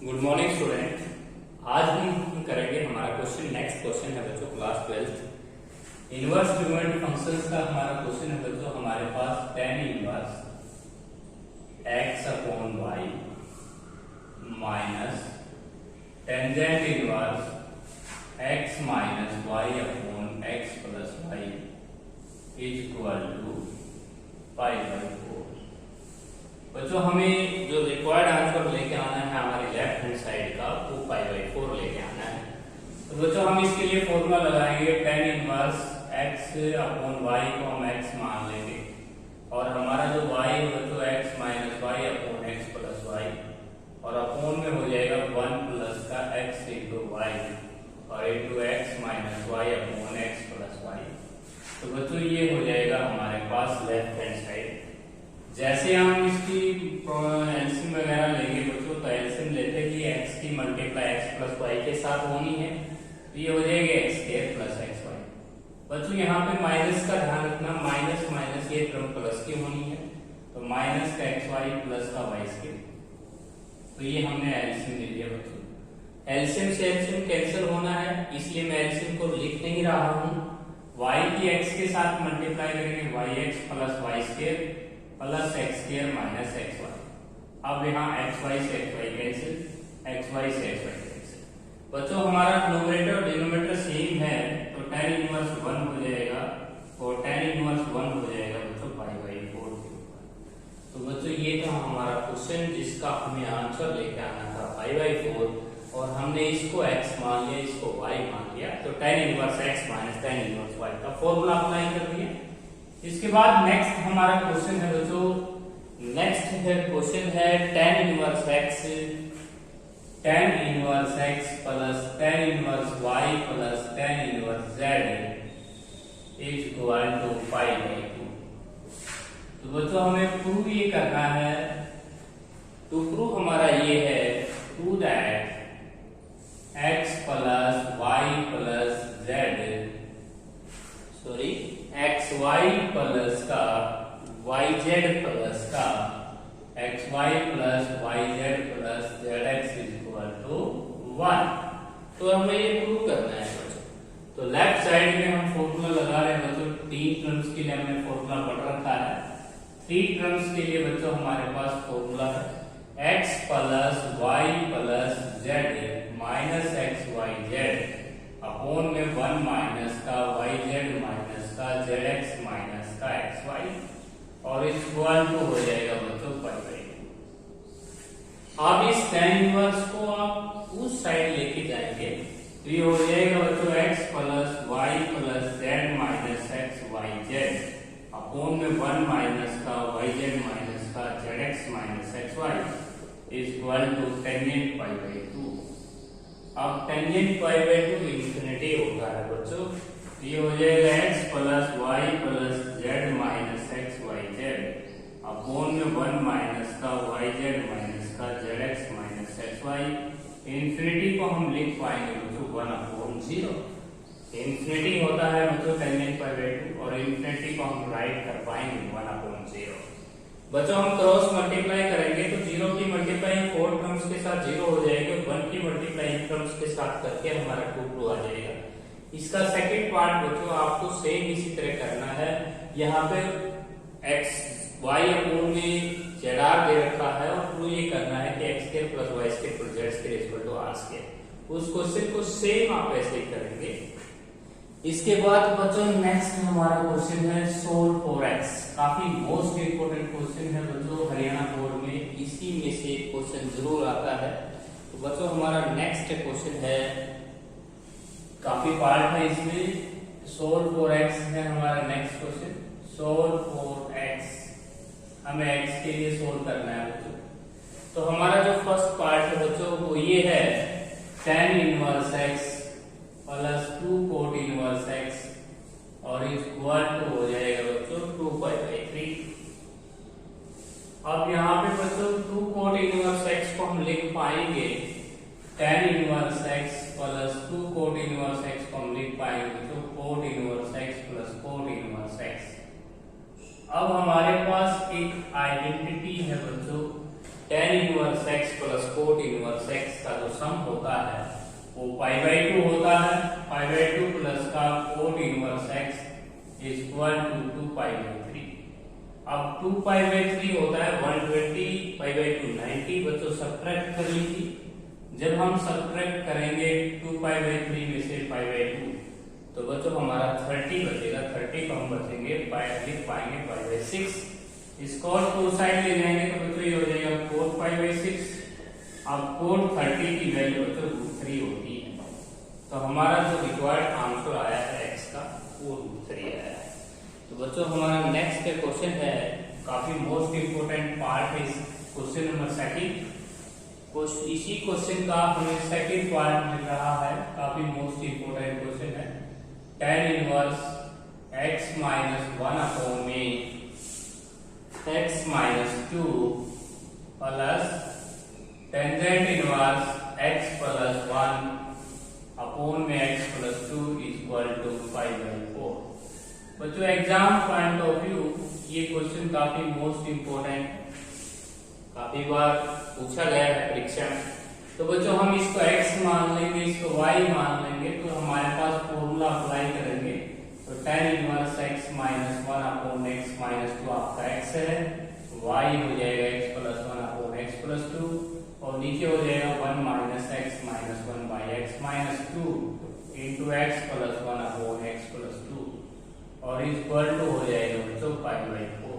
Good morning student. आज हम करेंगे हमारा क्वेश्चन, नेक्स्ट क्वेश्चन है बच्चों क्लास 12 इनवर्स ट्रिगोनोमेट्रिक फंक्शंस का हमारा क्वेश्चन है बच्चों। हमारे पास tan inverse x upon y minus tangent inverse x minus y upon x plus y is equal to pi by 4। बच्चों हमें जो रिक्वायर्ड आंसर लेके आना है हमारे लेफ्ट हैंड साइड का वो पाई बाई 4 लेके आना है। तो बच्चों हम इसके लिए फॉर्मूला लगाएंगे tan inverse x upon y को हम x मान लेंगे और हमारा जो y है बच्चों x minus y upon x plus y और अपॉन में हो जाएगा 1 प्लस का x इंटू y और into x minus y upon x plus y। तो बच्चों ये हो जाएगा हमारे पास लेफ्ट हैंड साइड। जैसे हम इसकी एलसीएम वगैरह लेंगे बच्चों, तो एलसीएम लेते ही x की मल्टीप्लाई x प्लस y के साथ होनी है, तो ये हो जाएगा x स्क्वायर प्लस xy। बच्चों यहाँ पे माइनस का ध्यान रखना, माइनस माइनस ये टर्म प्लस की होनी है, तो माइनस का xy प्लस का y स्क्वायर। तो ये हमने एलसीएम ले लिया बच्चों। एलसीएम से एलसीएम कैंसिल होना है, इसलिए मैं एलसीएम को लिख नहीं रहा हूँ। y की x के साथ मल्टीप्लाई करेंगे yx plus y square plus x square minus x y. अब यहाँ एक्स वाई से x y cancel, x y से एक्स वाई कैंसिल। बच्चों हमारा न्यूमरेटर और डिनोमिनेटर सेम है, तो tan इनवर्स 1 हो जाएगा और tan इनवर्स 1 हो जाएगा बच्चों पाई बाई 4 के ऊपर। तो बच्चों ये था हमारा क्वेश्चन जिसका हमें आंसर लेके आना था पाई बाई 4 और हमने इसको x मान लिया, इसको y मान लिया, तो tan inverse x minus tan inverse y का फॉर्मूला अप्लाई कर दिया। इसके बाद नेक्स्ट हमारा क्वेश्चन है बच्चों, नेक्स्ट है क्वेश्चन है tan inverse x plus tan inverse y plus tan inverse z is equal to pi by 2। तो बच्चों हमें प्रूव ये करना है। टू प्रूव हमारा ये है prove that x plus y plus z xy plus का yz प्लस का xy plus yz plus zx is equal to 1। तो हमें ये प्रूव करना है बच्चों। तो लेफ्ट साइड में हम फॉर्मूला लगा रहे हैं बच्चों। 3 टर्म्स के लिए हमने फॉर्मूला पढ़ रखा है। 3 टर्म्स के लिए बच्चों हमारे पास फॉर्मूला है x plus y plus z minus xyz upon में 1 माइनस का yz माइनस का zx माइनस का xy और इक्वल टू हो जाएगा बच्चों पाई बाई 2। अब इस tan इनवर्स को आप उस साइड लेके जाएंगे तो ये हो जाएगा बच्चों x plus y plus z minus xyz upon में 1 माइनस का yz माइनस का zx minus xy equal to tangent pi by 2। अब टेंजेंट पाई बाई 2 इंफिनिटी होता है बच्चों, ये हो जाएगा x plus y plus z minus xyz upon में 1 माइनस का yz माइनस का zx माइनस xy। इंफिनिटी को हम लिख पाएंगे बच्चों 1 अपॉन 0। इंफिनिटी होता है बच्चों टेंजेंट पाई बाई 2 और इंफिनिटी को हम राइट कर पाएंगे 1 अपॉन 0। बच्चों हम क्रॉस मल्टीप्लाई करेंगे तो 0 की मल्टीप्लाई 4 टर्म्स के साथ 0 हो जाएगा, 1 की मल्टीप्लाई टर्म्स के साथ करके हमारा 2 आ जाएगा। इसका सेकंड पार्ट बच्चों आपको सेम इसी तरह करना है। यहाँ पे x y अपॉन में zr दे रखा है और प्रूव ये करना है कि x square plus y square plus z square equal to r square. उस क्वेश्चन को सेम आप ऐसे ही करेंगे। इसके बाद बच्चों नेक्स्ट हमारा क्वेश्चन है सोल्व फॉर x। काफी मोस्ट इंपोर्टेंट क्वेश्चन है बच्चों, हरियाणा बोर्ड में इसी में से क्वेश्चन जरूर आता है। तो बच्चों हमारा नेक्स्ट क्वेश्चन है, काफी पार्ट है इसमें। सोल्व फॉर x है हमारा next question. Solve for x, हमें x के लिए सोल्व करना है बच्चों। तो हमारा जो फर्स्ट पार्ट है बच्चों वो ये है tan inverse x plus 2 coat inverse x और इक्वल टू हो जाएगा बच्चों 2 पाई बाई 3। अब यहाँ पे बच्चों 2 कोट इनवर्स x को हम लिख पाएंगे tan inverse x plus 2 coat inverse x को हम लिख पाएंगे बच्चों coat inverse x plus cot inverse x। अब हमारे पास एक आइडेंटिटी है बच्चों tan inverse inverse x plus cot inverse x का जो सम होता है वो π/2 होता है। π/2 प्लस का cot inverse x is equal to 2π/3। अब 2π/3 होता है 120, π/2 90। बच्चों सब्ट्रैक्ट कर लीजिए। जब हम सब्ट्रैक्ट करेंगे 2π/3 में से π/2 तो बच्चों हमारा 30 बचेगा। 30 को हम बचेंगे लिख पाएंगे π/6। इसको और दो साइड ले जाएंगे तो बच्चों ये हो जाएगा कोट π/6। अब कोट 30 की वैल्यू बच्चों √3 होती है। तो हमारा जो रिक्वायर्ड आंसर आया है x का वो √3 आया है। तो बच्चों हमारा नेक्स्ट क्वेश्चन है, काफी मोस्ट इंपोर्टेंट पार्ट है क्वेश्चन नंबर 2। इसी क्वेश्चन का हमें सेकंड पार्ट मिल रहा है, काफी मोस्ट इंपोर्टेंट क्वेश्चन है। tan inverse x minus 1 upon में x minus 2 plus tangent inverse x plus 1 upon में x प्लस 2 इक्वल टू 5/4। बच्चों एग्जाम पॉइंट ऑफ व्यू ये क्वेश्चन काफी मोस्ट इंपोर्टेंट, काफी बार पूछा गया है परीक्षा में। तो बच्चों हम इसको x मान लेंगे, इसको y मान लेंगे, तो हमारे पास फॉर्मूला अप्लाई करेंगे। तो tan inverse x minus 1 upon x minus 2 आपका x है, y हो जाएगा x plus 1 upon x plus 2 और नीचे हो जाएगा 1 minus x minus 1 by x minus 2 into x plus 1 upon x plus 2 और इक्वल टू हो जाएगा बच्चों 5/4।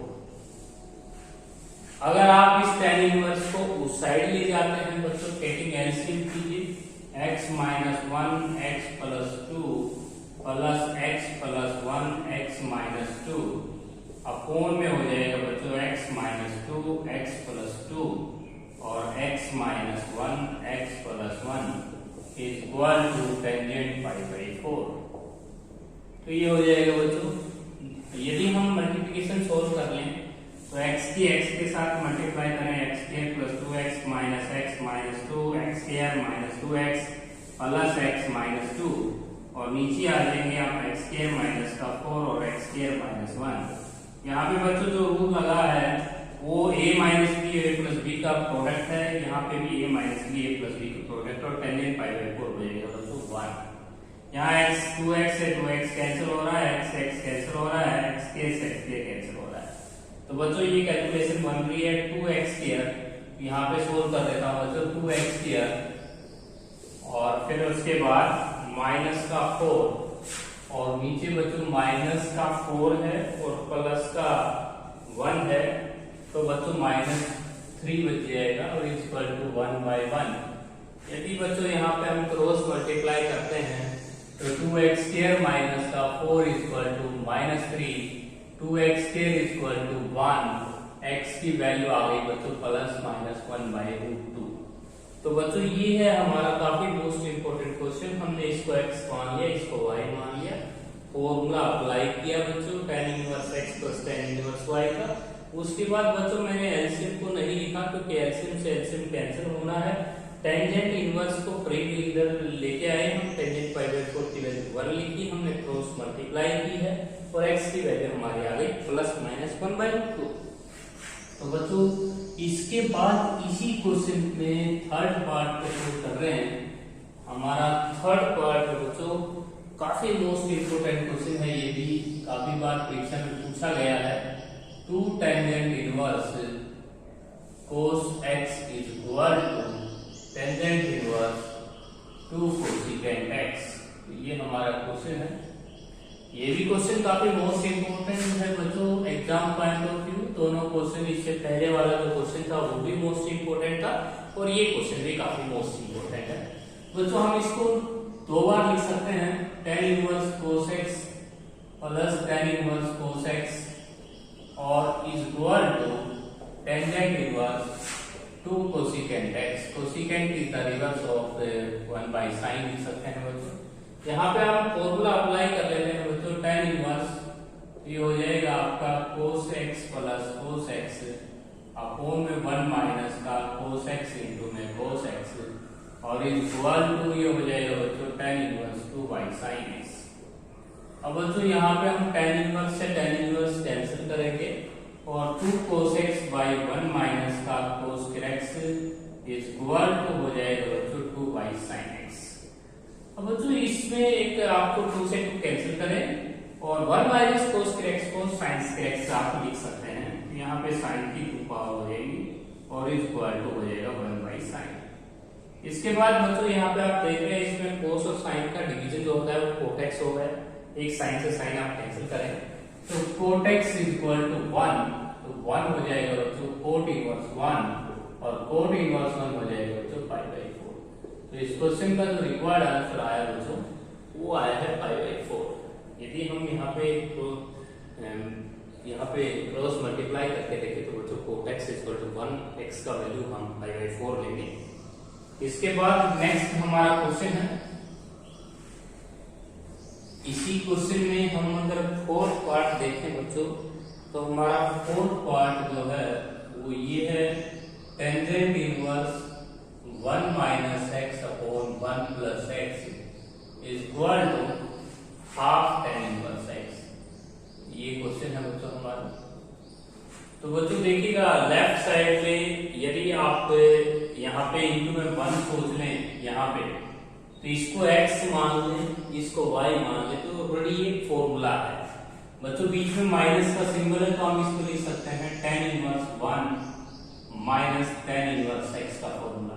अगर आप इस tan इनवर्स को उस साइड ले जाते हैं बच्चों, टेकिंग एलसीएम कीजिए। x minus 1 x plus 2 plus x plus 1 x minus 2 upon में हो जाएगा बच्चों x माइनस 2 x प्लस 2 और x minus 1 x plus 1 is equal to tangent 5/4। तो ये हो जाएगा बच्चों। यदि हम मल्टीप्लिकेशन सोल्व कर लें तो x के साथ मल्टीप्लाई करें, x square plus 2x minus x minus 2 x square minus 2x plus x minus 2 और नीचे आ जाएंगे आप x स्क्वायर माइनस का 4 और x स्क्वायर माइनस 1। यहाँ पे बच्चों जो रूल लगा है वो a minus b a plus b का प्रोडक्ट है, यहाँ पे भी a minus b a plus b का प्रोडक्ट और टेंजेंट 5/4 हो जाएगा बच्चों 1। यहाँ x 2x से 2x कैंसिल हो रहा है, x कैंसिल हो रहा है, x कैंसिल हो रहा है। तो बच्चों ये कैलकुलेशन बन रही है 2x स्क्वायर। यहाँ पे सोल्व कर देता हूँ बच्चों 2x स्क्वायर और फिर उसके बाद माइनस का 4 और नीचे बच्चों माइनस का 4 है और प्लस का 1 है, तो बच्चों माइनस 3 बच जाएगा और इक्वल टू 1/1। यदि बच्चों यहाँ पे हम क्रॉस मल्टीप्लाई करते हैं तो 2x स्क्वायर माइनस का 4 equal to minus 3, 2x square equal to 1, x की वैल्यू आ गई बच्चों प्लस माइनस 1/√2। तो बच्चों ये है हमारा काफी मोस्ट इंपोर्टेंट क्वेश्चन। हमने इसको x मान लिया, इसको y मान लिया, फॉर्मूला अप्लाई किया बच्चों tan inverse x plus tan inverse y का। उसके बाद बच्चों मैंने एलसीएम को नहीं लिखा क्योंकि एलसीएम से एलसीएम कैंसिल होना है। टेंजेंट इनवर्स को प्रीम इधर लेके आए हम, टेंजेंट 5/4 की वैल्यू 1 लिखी हमने, क्रॉस मल्टीप्लाई की है और x की वैल्यू हमारी आ गई प्लस माइनस 1/2। तो बच्चों इसके बाद इसी क्वेश्चन में थर्ड पार्ट को शुरू कर रहे हैं। हमारा थर्ड पार्ट बच्चों काफी मोस्ट इंपोर्टेंट क्वेश्चन है, ये भी काफी बार परीक्षा में पूछा गया है। 2 tangent inverse cos x is equal to tangent inverse 2 cosecant x। तो ये हमारा क्वेश्चन है। ये भी क्वेश्चन काफी मोस्ट इंपोर्टेंट है बच्चों एग्जाम पॉइंट ऑफ व्यू। दोनों क्वेश्चन, इससे पहले वाला जो क्वेश्चन था वो भी मोस्ट इंपोर्टेंट था और ये क्वेश्चन भी काफी मोस्ट इंपोर्टेंट है बच्चों। हम इसको दो बार लिख सकते हैं, tan inverse cos x plus tan inverse cos x और is equal to tangent inverse 2 cosecant x। Cosecant is the reverse of 1/sin लिख सकते हैं बच्चों। यहाँ पे आप फॉर्मूला अप्लाई कर लेते हैं बच्चों, tan इनवर्स ये हो जाएगा आपका cos x plus cos x upon में 1 माइनस का cos x इंटू में cos x और इक्वल टू ये हो जाएगा बच्चों tan इनवर्स 2/sin x। अब बच्चों यहाँ पे हम tan इनवर्स से tan इनवर्स कैंसिल करेंगे और 2 cos x by 1 माइनस का cos x is equal to हो जाएगा बच्चों 2 by sin x। अब बच्चों इसमें एक आपको 2 से 2 कैंसिल करें और 1 माइनस cos x को sin x आप लिख सकते हैं। यहाँ पे sin की 2 पावर हो जाएगी और इज इक्वल टू हो जाएगा 1 by sin। इसके बाद बच्चों यहाँ पे आप देख रहे हैं इसमें cos और sin का डिवीजन जो होता है वो cot x हो गया। एक sin से sin आप कैंसिल करें तो cot x is equal to 1, तो 1 हो जाएगा बच्चों cot इनवर्स 1 और cot इनवर्स 1 हो जाएगा बच्चों पाई बाई 4। तो इस क्वेश्चन का जो रिक्वायर्ड आंसर आया बच्चों वो आया है पाई बाई 4। यदि हम यहाँ पे क्रॉस मल्टीप्लाई करके देखें तो बच्चों cot x is equal to 1, x का वैल्यू हम पाई बाई 4 लेंगे। इसके बाद नेक्स्ट हमारा क्वेश्चन है, इसी क्वेश्चन में हम अगर फोर्थ पार्ट देखें बच्चों तो हमारा फोर्थ पार्ट जो है वो ये है tangent inverse 1 minus x upon 1 plus x is equal to half tan inverse x. ये क्वेश्चन है बच्चों हमारा। तो बच्चों देखिएगा लेफ्ट साइड में यदि आप यहाँ पे इंटू में 1 सोच लें यहाँ पे तो इसको x मान लें इसको y मान लें तो ऑलरेडी एक फॉर्मूला है बच्चों। बीच में माइनस का सिंबल है तो हम इसको लिख सकते हैं tan inverse 1 minus tan inverse x का फॉर्मूला।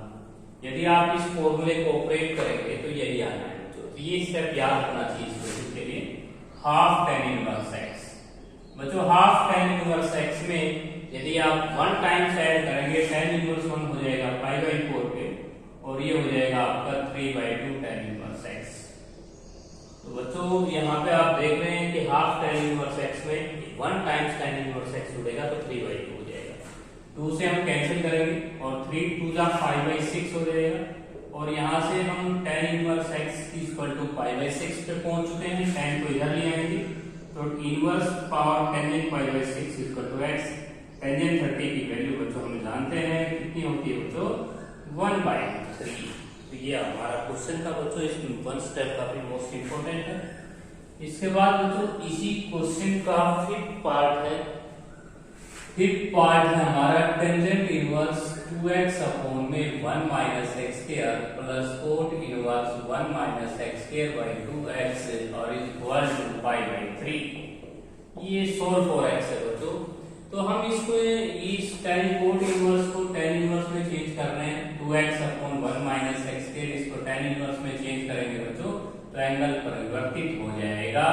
यदि आप इस फॉर्मूले को ऑपरेट करेंगे तो यही आना है बच्चों। तो ये स्टेप याद रखना चाहिए इस क्वेश्चन के लिए। हाफ tan इनवर्स x बच्चों, हाफ tan इनवर्स x में यदि आप 1 टाइम्स ऐड करेंगे tan इनवर्स 1 हो जाएगा पाई बाई 4 पे और ये हो जाएगा आपका 3 by 2 tan इनवर्स x। तो बच्चों यहाँ पे आप देख रहे हैं कि हाफ tan इनवर्स x में 1 टाइम्स tan इनवर्स x जुड़ेगा तो 3 by 2 हो जाएगा। 2 से हम कैंसिल करेंगे और 3 2 जा 5 by 6 हो जाएगा और यहाँ से हम tan inverse x equal to pi by 6 पे पहुंच चुके हैं। tan को इधर ले आएंगे तो inverse power tangent pi by 6 equal to x। Tangent 30 की वैल्यू बच्चों हम जानते हैं कितनी होती है बच्चों 1 by 3। तो ये हमारा क्वेश्चन था बच्चों। इसमें 1 स्टेप काफी मोस्ट इंपोर्टेंट है। इसके बाद बच्चों इसी क्वेश्चन का फिफ्थ पार्ट है। फिफ्थ पार्ट है हमारा टेंजेंट इनवर्स 2x अपॉन में 1 minus x square plus cot inverse 1 minus x square by 2x और is equal to pi by 3। ये सोल्व फॉर x है बच्चों। तो हम इसको इस tan कोट इनवर्स को tan इनवर्स में चेंज कर रहे हैं 2x upon 1 minus x square. इसको tan इनवर्स में चेंज करेंगे बच्चों तो एंगल परिवर्तित हो जाएगा।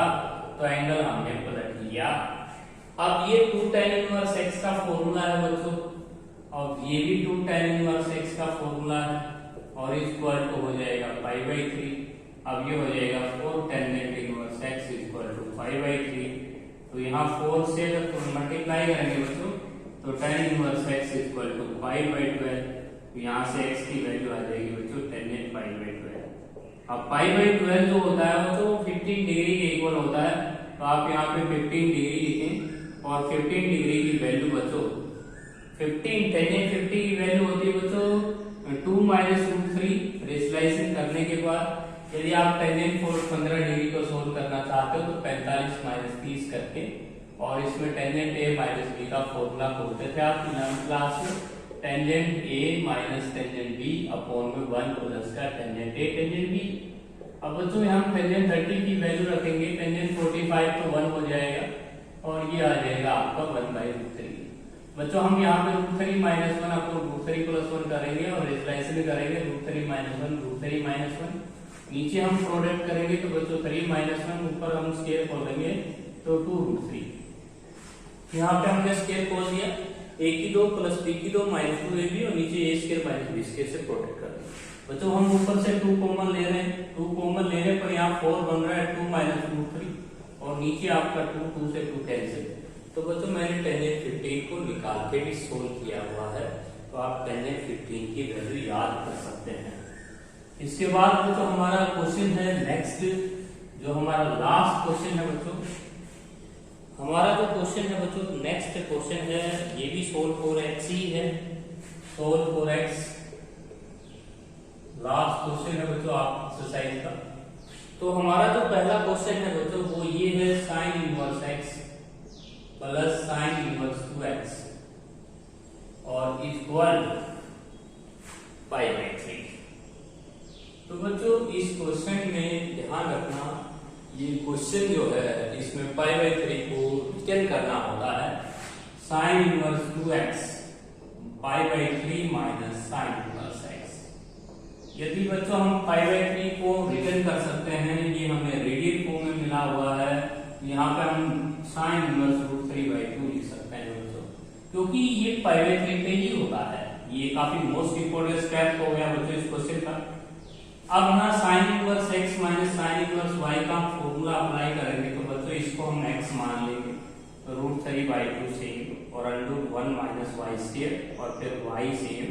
तो एंगल हमने पलट लिया। अब ये 2 tan इनवर्स x का फॉर्मूला है बच्चों और ये भी 2 tan इनवर्स x का फॉर्मूला है और इक्वल टू हो जाएगा पाई बाई 3। अब ये हो जाएगा 4 tangent inverse x equal to pi by 3। तो यहाँ 4 से जब मल्टीप्लाई करेंगे बच्चों तो tan inverse x equal to pi by 12। तो यहाँ से x की वैल्यू आ जाएगी बच्चों टेंजेंट पाई बाई 12। अब पाई बाई 12 जो होता है वो तो 15 डिग्री के इक्वल होता है। तो आप यहाँ पे 15 डिग्री लिखें और 15 डिग्री की वैल्यू बच्चों 15 टेंजेंट 50 की वैल्यू होती है बच्चों 2 माइनस रूट 3। रेशनलाइजेशन करने के बाद यदि आप टेंजेंट 15 डिग्री को सोल्व करना चाहते हो तो 45 माइनस 30 करके और इसमें टेंजेंट a माइनस b का फॉर्मूला खोलते थे आप 9वीं क्लास में। Tangent a minus tangent b upon में 1 प्लस का टेंजेंट a टेंजेंट b। अब बच्चों हम टेंजेंट 30 की वैल्यू रखेंगे टेंजेंट 45 तो 1 हो जाएगा और ये आ जाएगा आपका 1 बाई रूट 3। बच्चों हम यहाँ पे root 3 minus 1 upon root 3 plus 1 करेंगे और रेशनलाइजेशन करेंगे रूट 3 माइनस 1 रूट 3 माइनस 1। नीचे हम प्रोडक्ट करेंगे तो बच्चों 3 माइनस 1 ऊपर हम स्केयर खोलेंगे तो 2 रूट 3। यहाँ पे हमने स्केयर खोल दिया a की 2 प्लस b की 2 माइनस 2ab और नीचे a square minus b square से प्रोडक्ट कर देंगे। बच्चों हम ऊपर से 2 कॉमन ले रहे हैं। 2 कॉमन लेने पर यहाँ 4 बन रहा है 2 माइनस रूट 3 और नीचे आपका 2 से 2 कैंसिल। तो बच्चों मैंने टेंजेंट 15 को निकाल के भी सोल्व किया हुआ है। तो आप टेंजेंट 15 की वैल्यू याद कर सकते हैं। इसके बाद बच्चों हमारा क्वेश्चन है नेक्स्ट जो हमारा लास्ट क्वेश्चन है बच्चों। हमारा जो क्वेश्चन है बच्चों नेक्स्ट क्वेश्चन है ये भी सोल्व फॉर x ही है। Solve for x last question है बच्चों आप एक्सरसाइज का। तो हमारा जो पहला क्वेश्चन है बच्चों वो ये है sine inverse x। Plus sine inverse 2x और इक्वल पाई बाई 3। तो बच्चों इस क्वेश्चन में ध्यान रखना, ये क्वेश्चन जो है इसमें पाई बाई 3 को रिटर्न करना होता है sine inverse 2x pi by 3 minus sine inverse x। यदि बच्चों हम पाई बाई 3 को रिटर्न कर सकते हैं, ये हमें रेडियल फॉर्म में मिला हुआ है, यहाँ पे हम साइन इनवर्स √3/2 लिख सकते हैं बच्चों, क्योंकि ये पाई बाई 3 पे ही होता है। ये काफी मोस्ट इंपोर्टेंट स्टेप हो गया बच्चों इस क्वेश्चन का। अब यहाँ sine inverse x minus sine inverse y का फॉर्मूला अप्लाई करेंगे, तो बच्चों इसको हम x मान लेंगे, तो √3/2 सेम और √1 माइनस y स्क्वायर और फिर y सेम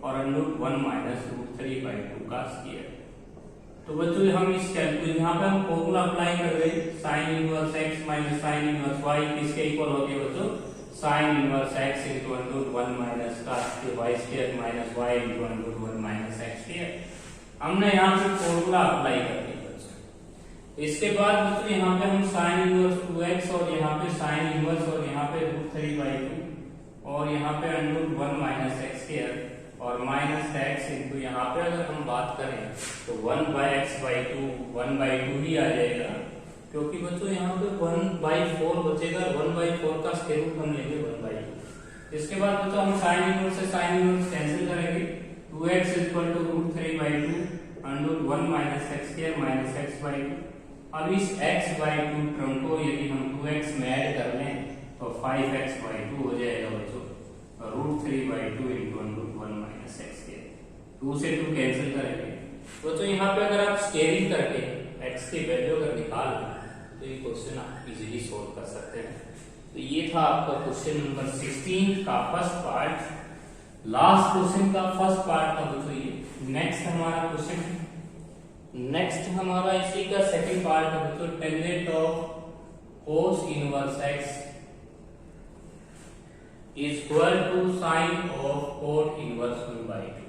और √1 माइनस √3/2 का स्क्वायर। तो बच्चों हम इस कैलकुलेशन यहाँ पे हम फॉर्मूला अप्लाई कर रहे हैं, sine inverse x minus sine inverse y किसके इक्वल होती है बच्चों, sine inverse x into √1 minus का y square minus y into √1 minus x square. हमने यहाँ पे फॉर्मूला अप्लाई कर दिया बच्चों। इसके बाद बच्चों यहाँ पे हम साइन इनवर्स 2x और यहाँ पे साइन इनवर्स और यहाँ पे √3/2 और यहाँ पे √1 माइनस x स्क्वायर और माइनस x इनटू यहाँ पे अगर हम बात करें तो 1/x/2 1/2 ही आ जाएगा, क्योंकि बच्चों यहाँ पे 1/4 बचेगा, 1/4 का स्क्वायर रूट हम लेंगे 1/2। इसके बाद बच्चों हम साइन इनवर्स से साइन इनवर्स कैंसिल करेंगे, 2x equal to √3/2 √1 minus x square minus x/2। अब इस x/2 टर्म को यदि हम 2x में ऐड कर लें तो 5x/2 हो जाएगा बच्चों, √3/2 into √1 माइनस x स्क्वायर। 2 से 2 कैंसिल करेंगे बच्चों। यहाँ पे अगर आप स्केलिंग करके x की वैल्यू अगर निकाल तो ये क्वेश्चन आप इजीली सोल्व कर सकते हैं। तो ये था आपका क्वेश्चन नंबर 16 का फर्स्ट पार्ट, लास्ट क्वेश्चन का फर्स्ट पार्ट था बच्चों ये। नेक्स्ट हमारा क्वेश्चन, नेक्स्ट हमारा इसी का सेकंड पार्ट है बच्चों, tangent of cos inverse x is equal to sine of cot inverse 1/2।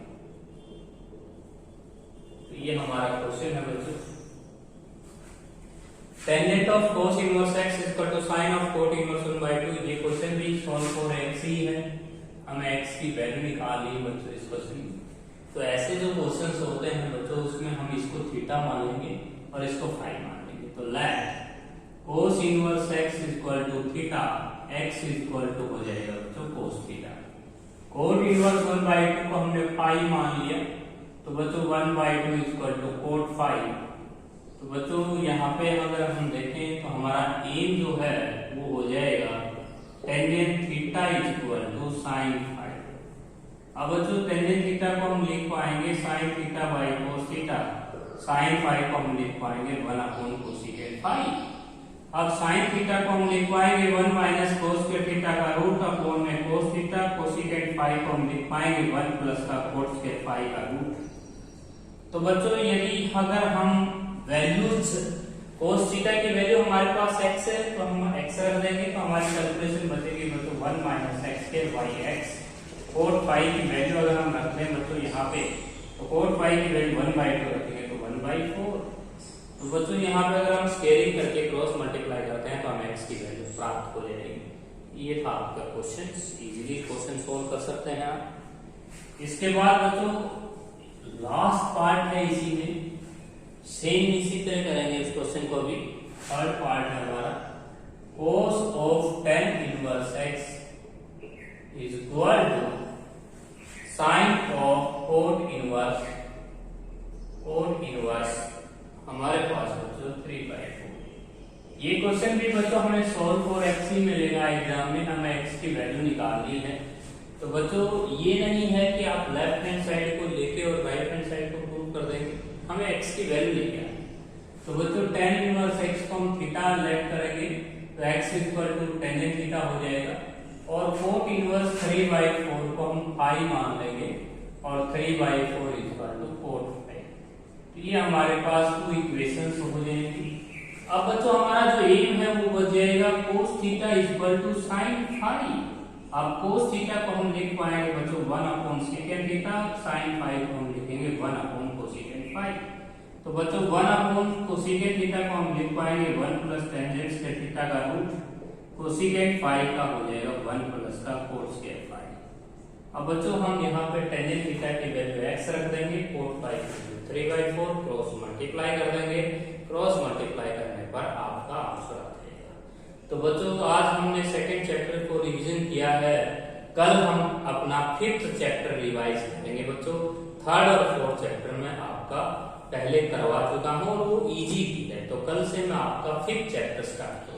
तो ये हमारा क्वेश्चन है बच्चों, tangent of cos inverse x is equal to sine of cot inverse 1/2। ये क्वेश्चन भी सॉल्व फॉर x ही है, हमें x की वैल्यू निकाल ली बच्चों इस क्वेश्चन में। तो ऐसे जो क्वेश्चंस होते हैं बच्चों उसमें हम इसको थीटा मान लेंगे और इसको फाई मान लेंगे। तो let cos inverse x is equal to theta, x is equal to हो जाएगा बच्चों कोस थीटा। कोट इनवर्स 1/2 को हमने फाई मान लिया, तो बच्चों 1/2 is equal to cot phi. तो बच्चों यहाँ पे अगर हम देखें तो हमारा एम जो है वो हो जाएगा tangent theta is equal to sine phi. अब बच्चों टेंजेंट थीटा को हम लिख पाएंगे sine theta by cos theta, sine phi को हम लिख पाएंगे 1 कोसेकेंट फाई। अब साइन थीटा को हम लिख पाएंगे 1 माइनस कोस स्क्वायर थीटा का रूट अपॉन में कोस थीटा, कोसेकेंट फाई को हम लिख पाएंगे 1 प्लस का कोट स्क्वायर फाई का रूट। तो बच्चों यदि अगर हम वैल्यूज कोस थीटा की वैल्यू हमारे पास x है तो हम x रख देंगे, तो हमारी कैलकुलेशन बचेगी बच्चों 1 minus x square by x। Cot phi की वैल्यू अगर हम रख लें बच्चों यहाँ पे, तो कोट फाई की वैल्यू 1/2 रखेंगे तो 1/4। तो बच्चों यहाँ पे अगर हम स्केलिंग करके क्रॉस मल्टीप्लाई करते हैं तो हमें x की वैल्यू प्राप्त हो जाएगी। ये था आपका क्वेश्चन, इजीली क्वेश्चन सोल्व कर सकते हैं आप। इसके बाद बच्चों लास्ट पार्ट है इसी में, सेम इसी तरह करेंगे इस क्वेश्चन को भी। थर्ड पार्ट है हमारा, cos of tan inverse x is equal to sine of cot inverse हमारे पास बच्चों 3/4। ये क्वेश्चन भी बच्चों हमें सोल्व फॉर x ही मिलेगा एग्जाम में, हमें x की वैल्यू निकालनी है। तो बच्चों ये नहीं है कि आप लेफ्ट हैंड साइड को लेके और राइट हैंड साइड को प्रूव कर देंगे, हमें x की वैल्यू लेके आनी। तो बच्चों tan इनवर्स x को हम थीटा लेट करेंगे तो x is equal to tangent theta हो जाएगा, और कोट इनवर्स 3/4 को हम फाई मान लेंगे और 3/4 is equal to cot phi. तो ये हमारे पास 2 इक्वेशंस हो जाएंगी। अब बच्चों हमारा जो एम है वो बच जाएगा cos theta is equal to sine phi. अब कोस थीटा को हम लिख पाएंगे बच्चों 1/सेकेंड थीटा, साइन फाई को हम लिखेंगे 1/कोसेकेंड फाई। तो बच्चों 1/कोसेकेंड थीटा को हम लिख पाएंगे 1 प्लस टेंजेंट स्क्वायर थीटा का रूट, कोसिकेंट फाई का हो जाएगा 1 प्लस का कोट स्क्वायर फाई। अब बच्चों हम यहाँ पे टेंजेंट थीटा की वैल्यू x रख देंगे, कोट फाई की वैल्यू 3/4, क्रॉस मल्टीप्लाई कर देंगे, क्रॉस मल्टीप्लाई करने पर आपका आंसर आ जाएगा। तो बच्चों आज हमने सेकंड चैप्टर को रिवीजन किया है, कल हम अपना फिफ्थ चैप्टर रिवाइज करेंगे बच्चों। थर्ड और फोर्थ चैप्टर में आपका पहले करवा चुका हूँ और वो इजी भी है, तो कल से मैं आपका फिफ्थ चैप्टर स्टार्ट करूंगा।